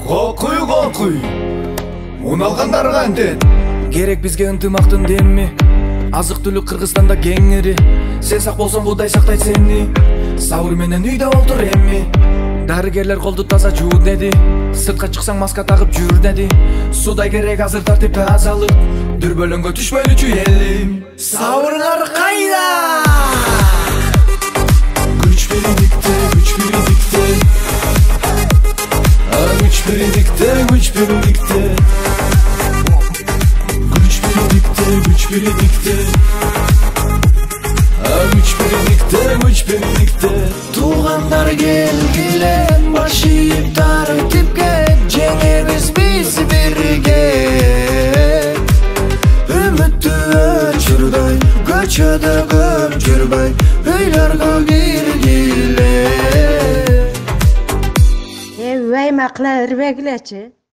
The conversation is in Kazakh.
Кокуй уналгандар кантет керек бизге ынтымактын деми. Азык түлүк Кыргызстанда кеңири. Сен сак болсоң Кудай сактайт сени. Сабыр менен үйдө олтур эми. Дарыгерлер колду таза жуу деди. Сыртка чыксаң маска тагып жүр деди. Судай керек азыр тартип тазалык. Дүрбөлөңгө түшпөйлүчү элим. Сабырыңар кайда? Güç birlikte, güç birlikte. Güç birlikte, güç birlikte. Güç birlikte, güç birlikte. Güç birlikte, güç birlikte. Tuğanlar gelgile, başı iptar tipke. Cengiz biz birge. Ümittü öçürgay, göçödü göp jürbay. Öylarga girgile. Vay maklar begleçi.